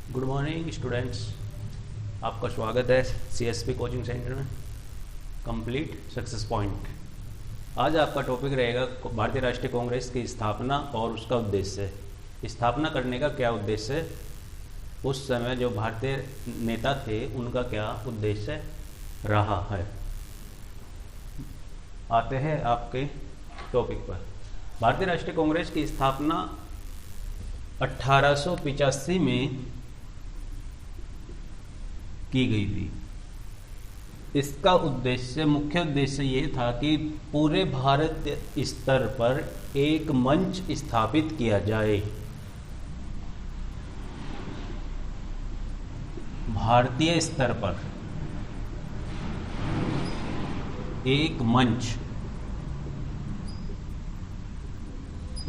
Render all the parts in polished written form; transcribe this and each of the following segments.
Good morning students, आपका स्वागत है सीएसपी कोचिंग सेंटर में कंप्लीट सक्सेस पॉइंट। आज आपका टॉपिक रहेगा भारतीय राष्ट्रीय कांग्रेस की स्थापना और उसका उद्देश्य। स्थापना करने का क्या उद्देश्य है, उस समय जो भारतीय नेता थे उनका क्या उद्देश्य रहा है। आते हैं आपके टॉपिक पर। भारतीय राष्ट्रीय कांग्रेस की स्थापना 1885 में की गई थी। इसका उद्देश्य, मुख्य उद्देश्य ये था कि पूरे भारत स्तर पर एक मंच स्थापित किया जाए। भारतीय स्तर पर एक मंच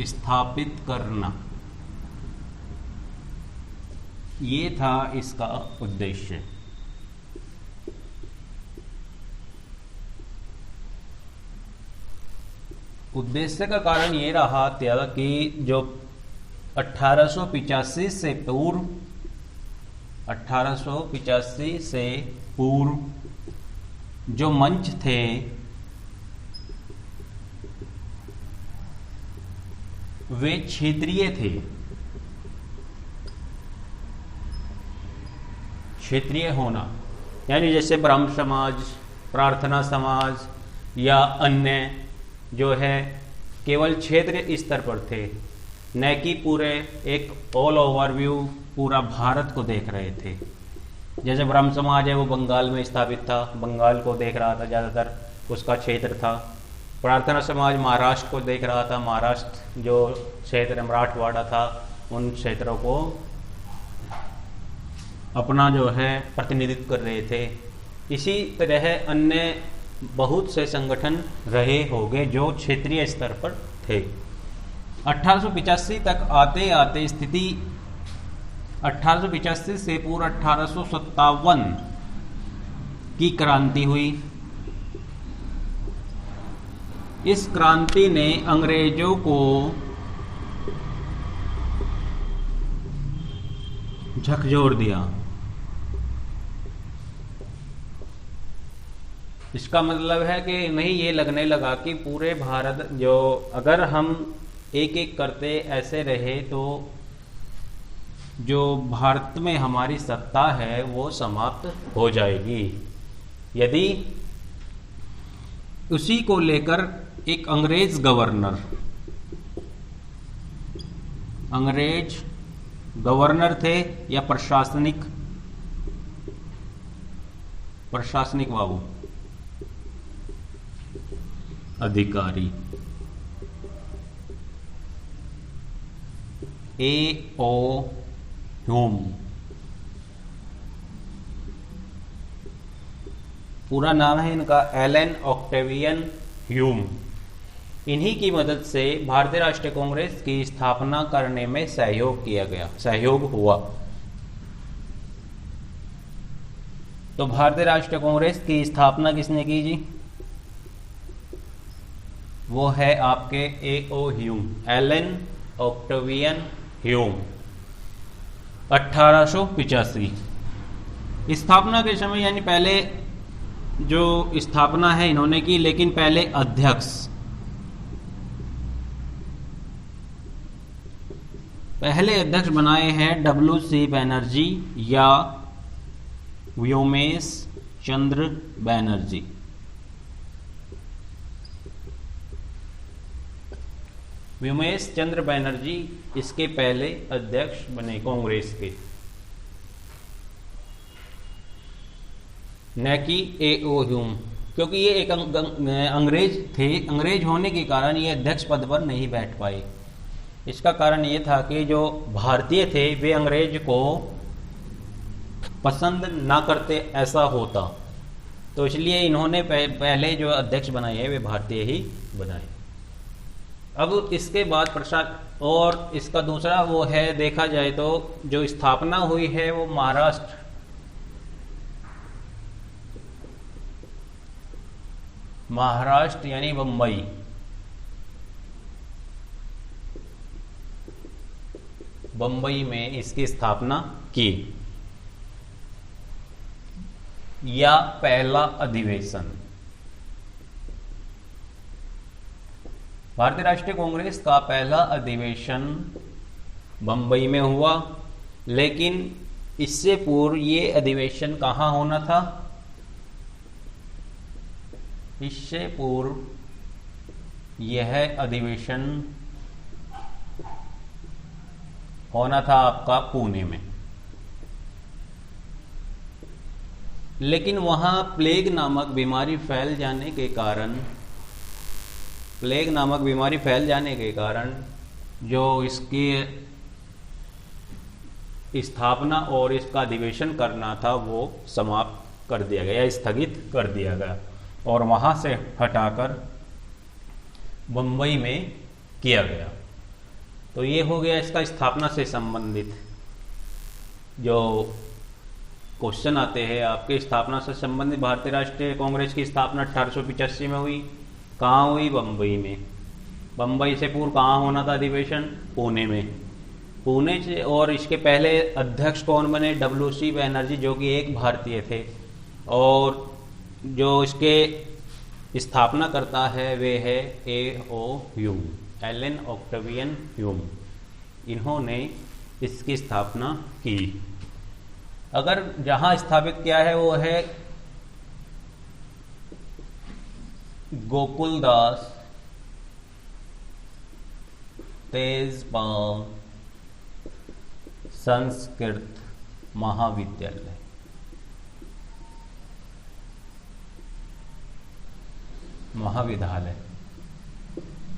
स्थापित करना, ये था इसका उद्देश्य। उद्देश्य का कारण ये रहा था कि जो 1885 से पूर्व 1885 से पूर्व जो मंच थे वे क्षेत्रीय थे। क्षेत्रीय होना यानी जैसे ब्राह्मण समाज, प्रार्थना समाज या अन्य जो है केवल क्षेत्र स्तर पर थे, न कि पूरे एक ऑल ओवरव्यू पूरा भारत को देख रहे थे। जैसे ब्राह्मण समाज है वो बंगाल में स्थापित था, बंगाल को देख रहा था, ज़्यादातर उसका क्षेत्र था। प्रार्थना समाज महाराष्ट्र को देख रहा था, महाराष्ट्र जो क्षेत्र मराठवाड़ा था उन क्षेत्रों को अपना जो है प्रतिनिधित्व कर रहे थे। इसी तरह अन्य बहुत से संगठन रहे होंगे जो क्षेत्रीय स्तर पर थे। 1885 तक आते आते स्थिति 1885 से पूर्व 1857 की क्रांति हुई। इस क्रांति ने अंग्रेजों को झकझोर दिया। इसका मतलब है कि नहीं, ये लगने लगा कि पूरे भारत जो अगर हम एक एक करते ऐसे रहे तो जो भारत में हमारी सत्ता है वो समाप्त हो जाएगी। यदि उसी को लेकर एक अंग्रेज गवर्नर थे या प्रशासनिक बाबू अधिकारी, A.O. ह्यूम, पूरा नाम है इनका एलन ऑक्टेवियन ह्यूम। इन्हीं की मदद से भारतीय राष्ट्रीय कांग्रेस की स्थापना करने में सहयोग हुआ। तो भारतीय राष्ट्रीय कांग्रेस की स्थापना किसने की जी? वो है आपके A.O. Hume, Allan Octavian Hume. 1885 स्थापना के समय, यानी पहले जो स्थापना है इन्होंने की, लेकिन पहले अध्यक्ष बनाए हैं W.C. बैनर्जी या व्योमेश चंद्र बैनर्जी। व्योमेश चंद्र बैनर्जी इसके पहले अध्यक्ष बने कांग्रेस के, न कि A.O. ह्यूम, क्योंकि ये एक अंग्रेज थे। अंग्रेज होने के कारण ये अध्यक्ष पद पर नहीं बैठ पाए। इसका कारण ये था कि जो भारतीय थे वे अंग्रेज को पसंद ना करते, ऐसा होता। तो इसलिए इन्होंने पहले जो अध्यक्ष बनाए हैं वे भारतीय ही बनाए। अब इसके बाद प्रसाद, और इसका दूसरा वो है, देखा जाए तो जो स्थापना हुई है वो महाराष्ट्र यानी बंबई में इसकी स्थापना की, या पहला अधिवेशन। भारतीय राष्ट्रीय कांग्रेस का पहला अधिवेशन बंबई में हुआ, लेकिन इससे पूर्व ये अधिवेशन कहाँ होना था? इससे पूर्व यह अधिवेशन होना था आपका पुणे में, लेकिन वहां प्लेग नामक बीमारी फैल जाने के कारण जो इसकी स्थापना और इसका अधिवेशन करना था वो समाप्त कर दिया गया, स्थगित कर दिया गया, और वहां से हटाकर बंबई में किया गया। तो ये हो गया इसका स्थापना से संबंधित जो क्वेश्चन आते हैं आपके। स्थापना से संबंधित भारतीय राष्ट्रीय कांग्रेस की स्थापना 1885 में हुई। कहाँ हुई? बंबई में। बंबई से पूर्व कहाँ होना था अधिवेशन? पुणे में। पुणे से, और इसके पहले अध्यक्ष कौन बने? WC बनर्जी, जो कि एक भारतीय थे, और जो इसके स्थापना करता है वे है A.O. Hume, Allan Octavian Hume. इन्होंने इसकी स्थापना की। अगर जहां स्थापित किया है वो है गोकुलदास तेजपाल संस्कृत महाविद्यालय।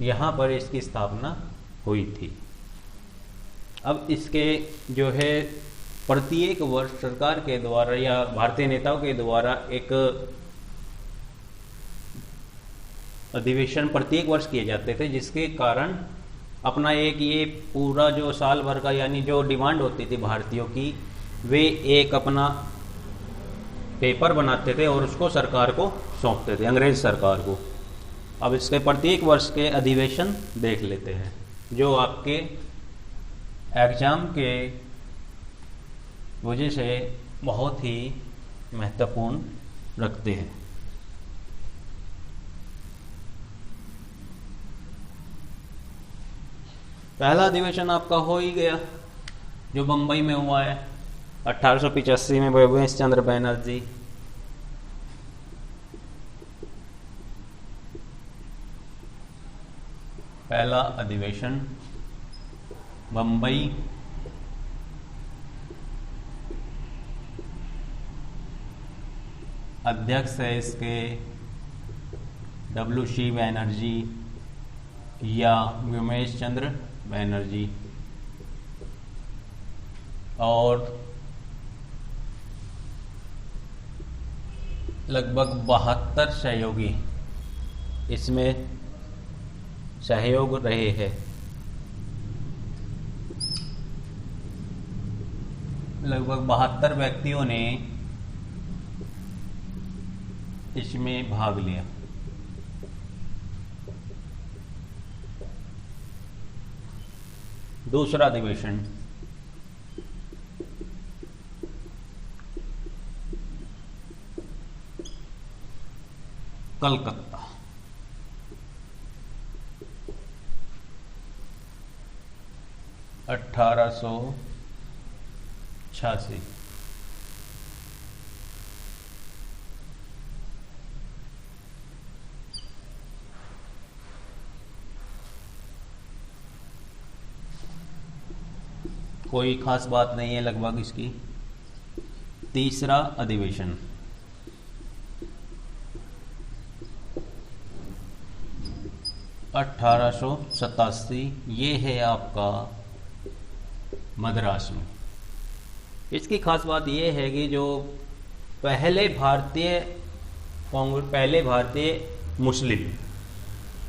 यहां पर इसकी स्थापना हुई थी। अब इसके जो है प्रत्येक वर्ष सरकार के द्वारा या भारतीय नेताओं के द्वारा एक अधिवेशन प्रत्येक वर्ष किए जाते थे, जिसके कारण अपना एक ये पूरा जो साल भर का यानी जो डिमांड होती थी भारतीयों की, वे एक अपना पेपर बनाते थे और उसको सरकार को सौंपते थे, अंग्रेज सरकार को। अब इसके प्रत्येक वर्ष के अधिवेशन देख लेते हैं जो आपके एग्जाम के वजह से बहुत ही महत्वपूर्ण रखते हैं। पहला अधिवेशन आपका हो ही गया जो बंबई में हुआ है 1885 में, भूपेश चंद्र बनर्जी। पहला अधिवेशन बंबई, अध्यक्ष है इसके WC बनर्जी या भूपेश चंद्र बनर्जी, और लगभग 72 सहयोगी इसमें सहयोग रहे हैं। लगभग 72 व्यक्तियों ने इसमें भाग लिया। दूसरा अधिवेशन कलकत्ता, अठारह सौ 86। कोई खास बात नहीं है लगभग इसकी। तीसरा अधिवेशन 1887, ये है आपका मद्रास में। इसकी खास बात ये है कि जो पहले भारतीय मुस्लिम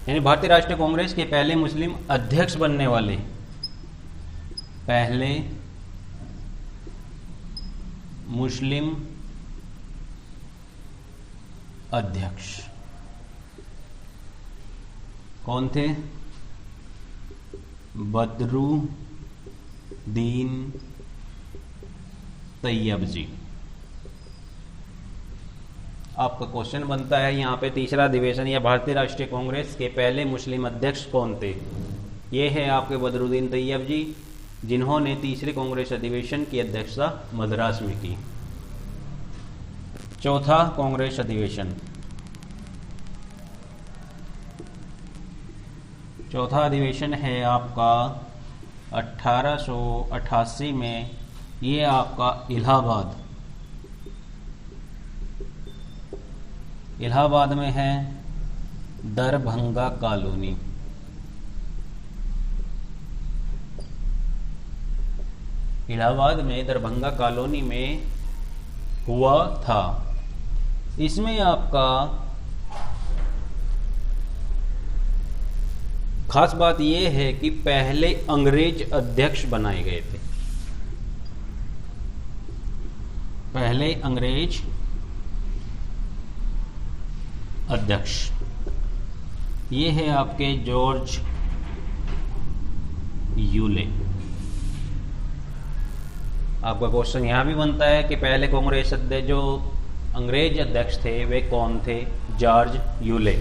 यानी भारतीय राष्ट्रीय कांग्रेस के पहले मुस्लिम अध्यक्ष बनने वाले पहले मुस्लिम अध्यक्ष कौन थे? बद्रू तैयब जी। आपका क्वेश्चन बनता है यहाँ पे, तीसरा अधिवेशन या भारतीय राष्ट्रीय कांग्रेस के पहले मुस्लिम अध्यक्ष कौन थे? ये है आपके बदरुद्दीन तैयब जी, जिन्होंने तीसरे कांग्रेस अधिवेशन की अध्यक्षता मद्रास में की। चौथा कांग्रेस अधिवेशन, चौथा अधिवेशन है आपका 1888 में, ये आपका इलाहाबाद में है, दरभंगा कॉलोनी। इलाहाबाद में दरभंगा कॉलोनी में हुआ था। इसमें आपका खास बात यह है कि पहले अंग्रेज अध्यक्ष बनाए गए थे। पहले अंग्रेज अध्यक्ष ये है आपके जॉर्ज यूले। आपका क्वेश्चन यहां भी बनता है कि पहले कांग्रेस अध्यक्ष जो अंग्रेज अध्यक्ष थे वे कौन थे? George Yule.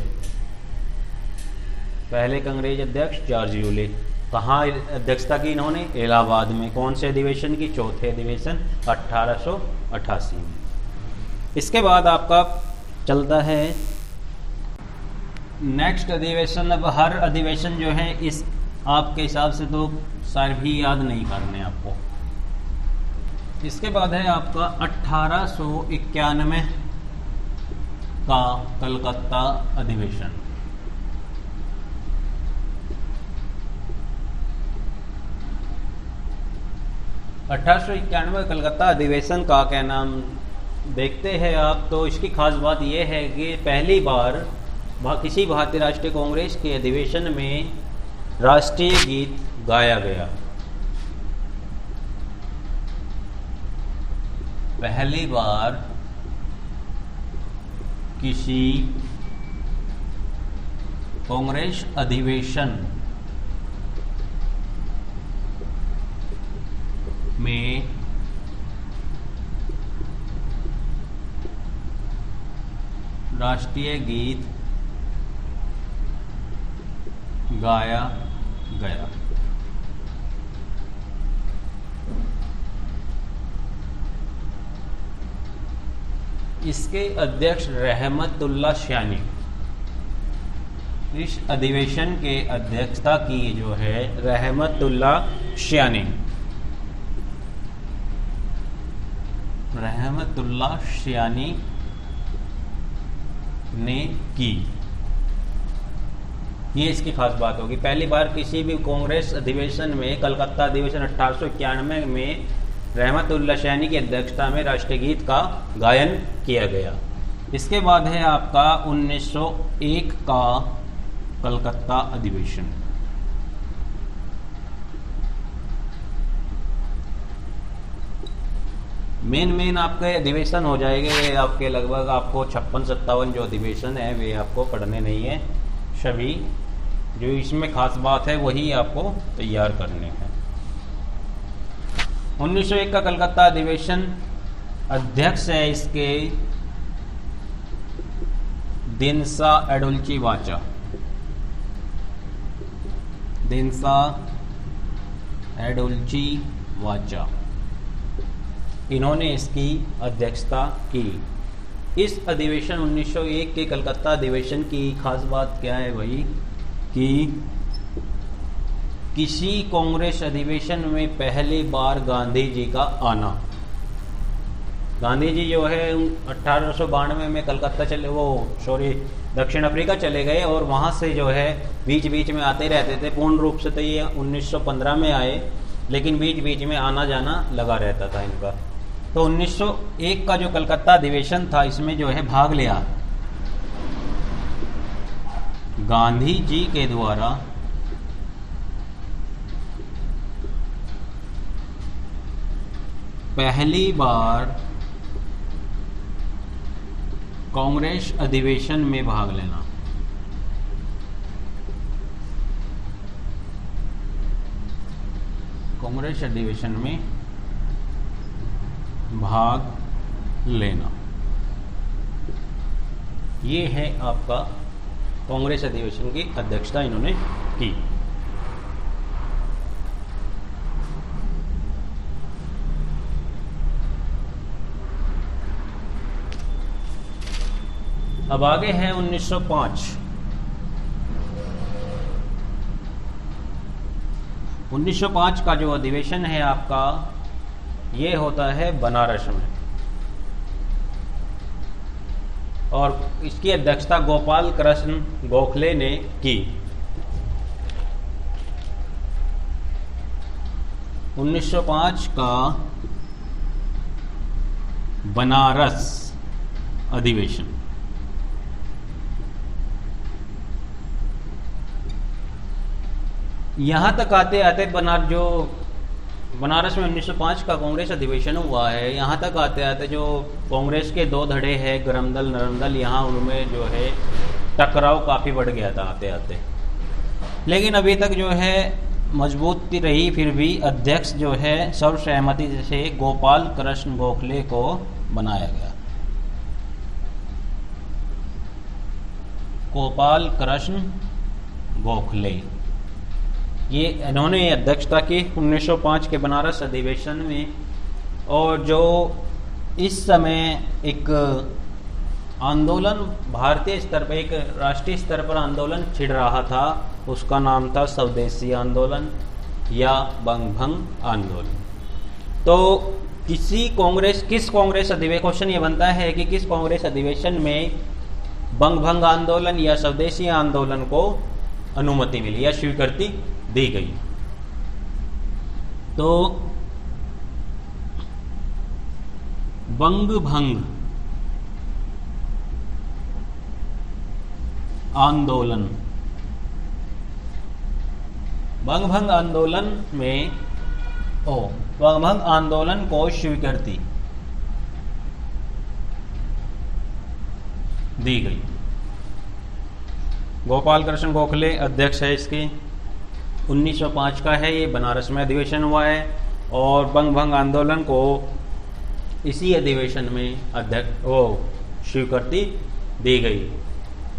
पहले अंग्रेज अध्यक्ष जॉर्ज यूले। कहाँ अध्यक्षता की इन्होंने? इलाहाबाद में। कौन से अधिवेशन की? चौथे अधिवेशन 1888 में। इसके बाद आपका चलता है नेक्स्ट अधिवेशन। अब हर अधिवेशन जो है इस आपके हिसाब से तो सारे भी याद नहीं करने आपको। इसके बाद है आपका 1891 का कलकत्ता अधिवेशन। कलकत्ता अधिवेशन का क्या नाम देखते हैं आप, तो इसकी खास बात यह है कि पहली बार किसी भारतीय राष्ट्रीय कांग्रेस के अधिवेशन में राष्ट्रीय गीत गाया गया। पहली बार किसी कांग्रेस अधिवेशन में राष्ट्रीय गीत गाया गया। इसके अध्यक्ष रहमतुल्लाह शानी। इस अधिवेशन के अध्यक्षता की जो है रहमतुल्लाह शानी। रहमतुल्लाह शानी ने की। ये इसकी खास बात होगी। पहली बार किसी भी कांग्रेस अधिवेशन में, कलकत्ता अधिवेशन 1891 में रहमतुल्लाह शानी की अध्यक्षता में राष्ट्रीय गीत का गायन किया गया। इसके बाद है आपका 1901 का कलकत्ता अधिवेशन। मेन आपके अधिवेशन हो जाएंगे आपके लगभग आपको 56-57 जो अधिवेशन है वे आपको पढ़ने नहीं है। सभी जो इसमें खास बात है वही आपको तैयार करने हैं। 1901 का कलकत्ता अधिवेशन अध्यक्ष है इसके दिनसा एडुल्ची वाचा। दिनसा एडुल्ची वाचा, इन्होंने इसकी अध्यक्षता की। इस अधिवेशन 1901 के कलकत्ता अधिवेशन की खास बात क्या है भाई कि किसी कांग्रेस अधिवेशन में पहली बार गांधी जी का आना। गांधी जी जो है 1892 में कलकत्ता दक्षिण अफ्रीका चले गए और वहाँ से जो है बीच बीच में आते रहते थे। पूर्ण रूप से तो ये 1915 में आए, लेकिन बीच बीच में आना जाना लगा रहता था इनका। तो 1901 का जो कलकत्ता अधिवेशन था इसमें जो है भाग लिया गांधी जी के द्वारा पहली बार कांग्रेस अधिवेशन में भाग लेना। कांग्रेस अधिवेशन में भाग लेना। ये है आपका कांग्रेस अधिवेशन की अध्यक्षता इन्होंने की। अब आगे है 1905। 1905 का जो अधिवेशन है आपका, ये होता है बनारस में, और इसकी अध्यक्षता गोपाल कृष्ण गोखले ने की। 1905 का बनारस अधिवेशन। यहाँ तक आते आते बनारस में 1905 का कांग्रेस अधिवेशन हुआ है, यहाँ तक आते आते जो कांग्रेस के दो धड़े हैं गरमदल नरमदल, यहाँ उनमें जो है टकराव काफ़ी बढ़ गया था आते आते। लेकिन अभी तक जो है मजबूती रही, फिर भी अध्यक्ष जो है सर्वसहमति से गोपाल कृष्ण गोखले को बनाया गया। गोपाल कृष्ण गोखले, ये इन्होंने अध्यक्षता की 1905 के बनारस अधिवेशन में। और जो इस समय एक आंदोलन भारतीय स्तर पर, एक राष्ट्रीय स्तर पर आंदोलन छिड़ रहा था, उसका नाम था स्वदेशी आंदोलन या बंग भंग आंदोलन। तो किस कांग्रेस अधिवेशन, क्वेश्चन ये बनता है कि किस कांग्रेस अधिवेशन में बंग भंग आंदोलन या स्वदेशी आंदोलन को अनुमति मिली या स्वीकृति दी गई। तो बंग भंग आंदोलन, बंग भंग आंदोलन में बंग भंग आंदोलन को स्वीकृति दी गई। गोपाल कृष्ण गोखले अध्यक्ष है इसके। 1905 का है ये, बनारस में अधिवेशन हुआ है, और बंग भंग आंदोलन को इसी अधिवेशन में स्वीकृति दी गई।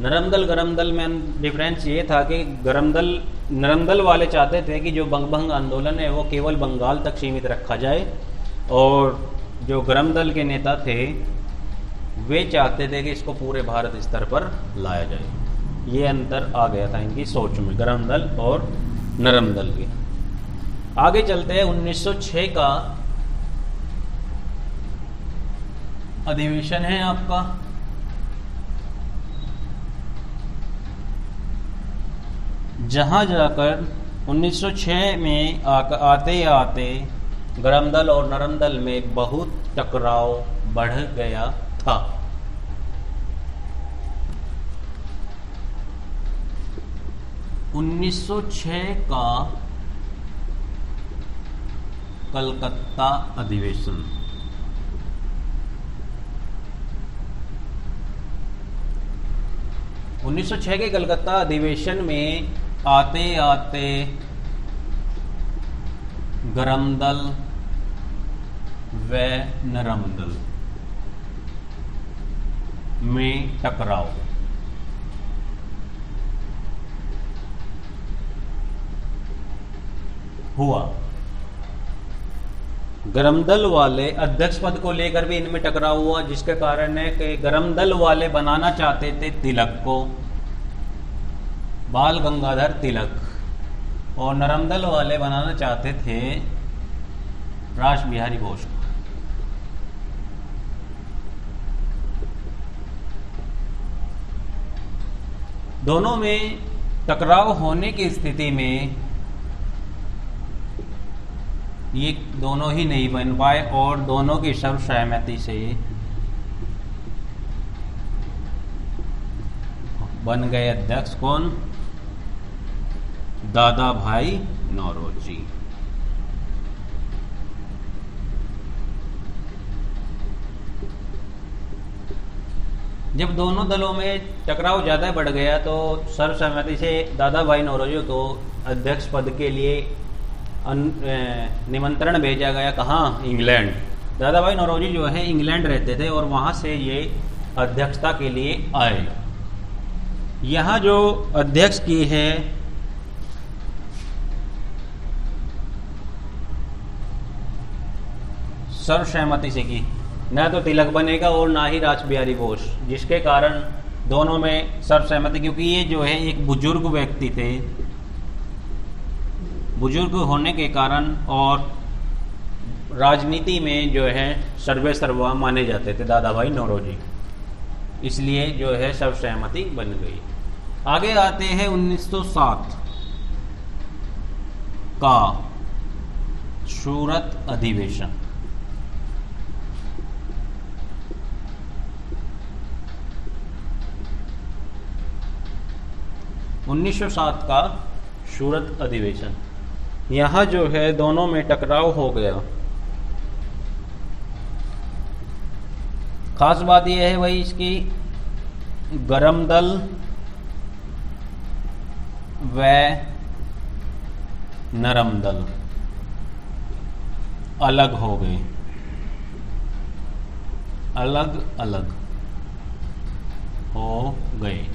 नरमदल गरमदल में डिफरेंस ये था कि नरमदल वाले चाहते थे कि जो बंग भंग आंदोलन है वो केवल बंगाल तक सीमित रखा जाए, और जो गरमदल के नेता थे वे चाहते थे कि इसको पूरे भारत स्तर पर लाया जाए। ये अंतर आ गया था इनकी सोच में, गरमदल और नरमदल के। आगे चलते हैं 1906 का अधिवेशन है आपका। जहां जाकर 1906 में आते आते गरमदल और नरमदल में बहुत टकराव बढ़ गया था। (1906) का कलकत्ता अधिवेशन। (1906) के कलकत्ता अधिवेशन में आते आते गरमदल व नरमदल में टकराव हुआ। गरमदल वाले अध्यक्ष पद को लेकर भी इनमें टकराव हुआ, जिसके कारण है कि गरमदल वाले बनाना चाहते थे तिलक को, बाल गंगाधर तिलक, और नरमदल वाले बनाना चाहते थे रास बिहारी बोस को। दोनों में टकराव होने की स्थिति में ये दोनों ही नहीं बन पाए, और दोनों की सर्वसहमति से बन गए अध्यक्ष कौन? दादा भाई नौरोजी। जब दोनों दलों में टकराव ज़्यादा बढ़ गया तो सर्वसहमति से दादा भाई नौरोजी को अध्यक्ष पद के लिए निमंत्रण भेजा गया, कहाँ? इंग्लैंड। दादा भाई नौरोजी जो है इंग्लैंड रहते थे और वहाँ से ये अध्यक्षता के लिए आए। यहाँ जो अध्यक्ष की है सर्वसहमति से की, ना तो तिलक बनेगा और ना ही राज बिहारी बोस, जिसके कारण दोनों में सर्वसहमति, क्योंकि ये जो है एक बुजुर्ग व्यक्ति थे, बुजुर्ग होने के कारण और राजनीति में जो है सर्वे सर्वा माने जाते थे दादा भाई नौरोजी, इसलिए जो है सर्वसहमति बन गई। आगे आते हैं 1907 का सूरत अधिवेशन। 1907 का सूरत अधिवेशन, यहाँ जो है दोनों में टकराव हो गया। खास बात यह है भाई इसकी, गरम दल व नरम दल अलग हो गए, अलग अलग हो गए।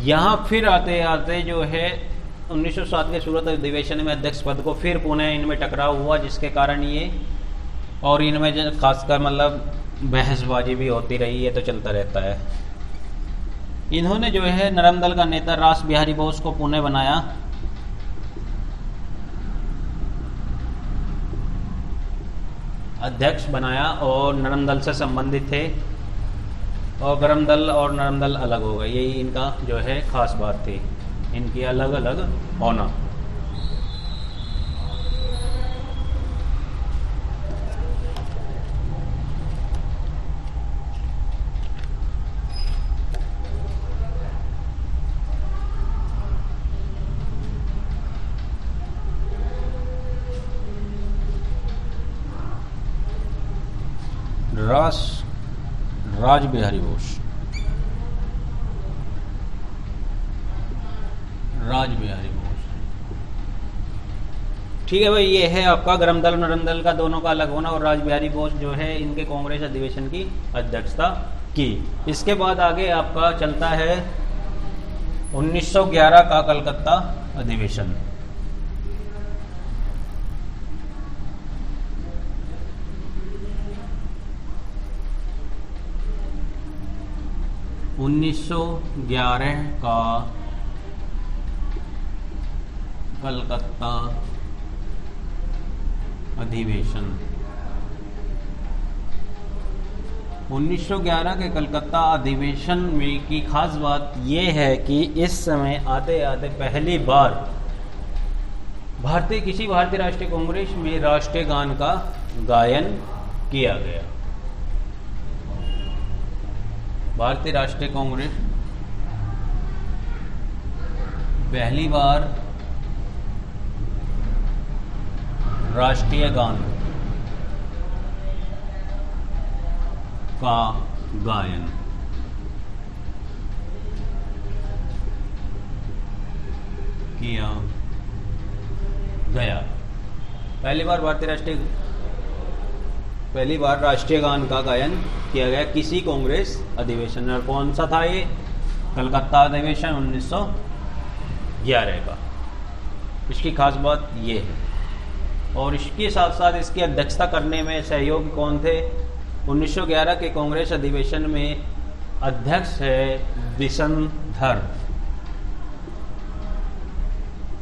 यहाँ फिर आते आते जो है 1907 के सूरत अधिवेशन में अध्यक्ष पद को फिर पुनः इनमें टकराव हुआ, जिसके कारण ये और इनमें खासकर मतलब बहसबाजी भी होती रही, ये तो चलता रहता है। इन्होंने जो है नरम दल का नेता रास बिहारी बोस को पुनः बनाया। अध्यक्ष बनाया और नरम दल से संबंधित थे, और गरम दल और नरम दल अलग हो गए। यही इनका जो है खास बात थी, इनकी अलग अलग होना। राज बिहारी बोस, राज बिहारी बोस, ठीक है भाई। ये है आपका गरम दल नरम दल का दोनों का अलग होना, और राज बिहारी बोस जो है इनके कांग्रेस अधिवेशन की अध्यक्षता की। इसके बाद आगे आपका चलता है 1911 का कलकत्ता अधिवेशन। का कलकत्ता अधिवेशन। 1911 के कलकत्ता अधिवेशन में की खास बात यह है कि इस समय आते आते पहली बार किसी भारतीय राष्ट्रीय कांग्रेस में राष्ट्रीय गान का गायन किया गया। भारतीय राष्ट्रीय कांग्रेस पहली बार राष्ट्रीय गान का गायन किया गया। पहली बार राष्ट्रीय गान का गायन किया गया किसी कांग्रेस अधिवेशन में। कौन सा था ये? कलकत्ता अधिवेशन 1911 का। इसकी खास बात ये है, और इसके साथ साथ इसकी अध्यक्षता करने में सहयोगी कौन थे? 1911 के कांग्रेस अधिवेशन में अध्यक्ष है विशनधर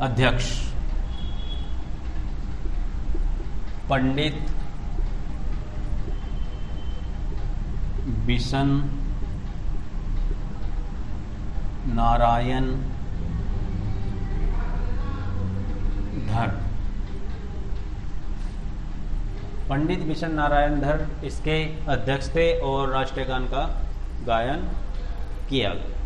अध्यक्ष पंडित बिशन नारायण धर। पंडित बिशन नारायण धर इसके अध्यक्ष थे और राष्ट्रीय गान का गायन किया गया।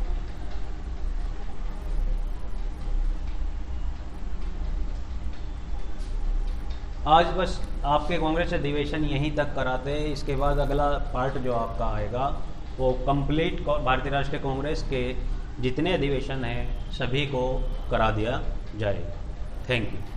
आज बस आपके कांग्रेस अधिवेशन यहीं तक कराते हैं। इसके बाद अगला पार्ट जो आपका आएगा वो कंप्लीट भारतीय राष्ट्रीय कांग्रेस के जितने अधिवेशन हैं सभी को करा दिया जाएगा। Thank you.